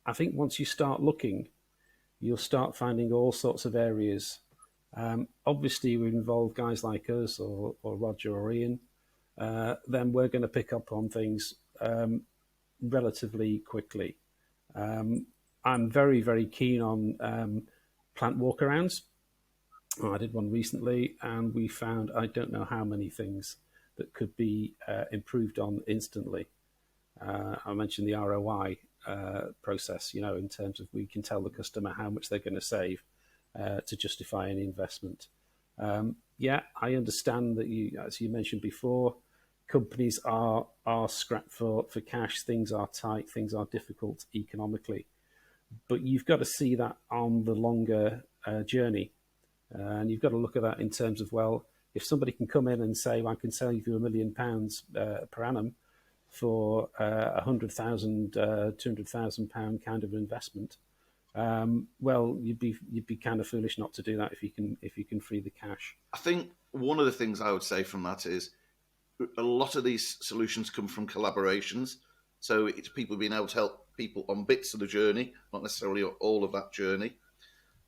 I think once you start looking, you'll start finding all sorts of areas. Obviously, we involve guys like us or Roger or Ian. Then we're going to pick up on things relatively quickly. I'm very, very keen on plant walkarounds. I did one recently, and we found I don't know how many things that could be improved on instantly. I mentioned the ROI process, in terms of we can tell the customer how much they're going to save to justify any investment. Yeah, I understand that as you mentioned before, companies are strapped for cash. Things are tight. Things are difficult economically, but you've got to see that on the longer journey, and you've got to look at that in terms of, well, if somebody can come in and say, well, I can sell you £1 million per annum for 100,000, £200,000 kind of investment, well, you'd be kind of foolish not to do that if you can free the cash. I think one of the things I would say from that is a lot of these solutions come from collaborations. So it's people being able to help people on bits of the journey, not necessarily all of that journey.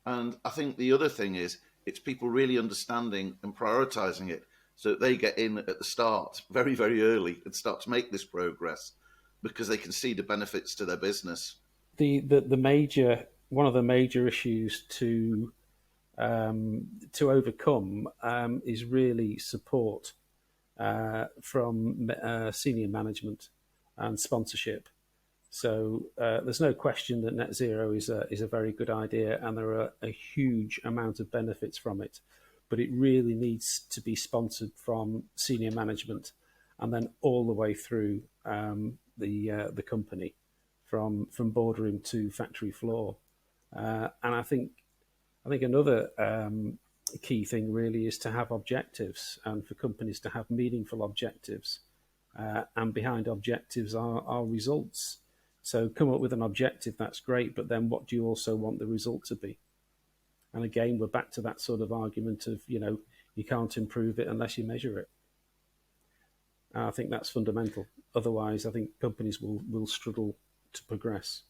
And I think the other thing is it's people really understanding and prioritizing it so that they get in at the start very, very early and start to make this progress because they can see the benefits to their business. The major one of the major issues to overcome is really support from senior management and sponsorship. So there's no question that net zero is a very good idea, and there are a huge amount of benefits from it. But it really needs to be from senior management, and then all the way through the company, from boardroom to factory floor. And I think another key thing really is to have objectives, and for companies to have meaningful objectives. And behind objectives are results. So come up with an objective, that's great, but then what do you also want the result to be? And again, we're back to that sort of argument of, you can't improve it unless you measure it. And I think that's fundamental. Otherwise, I think companies will struggle to progress.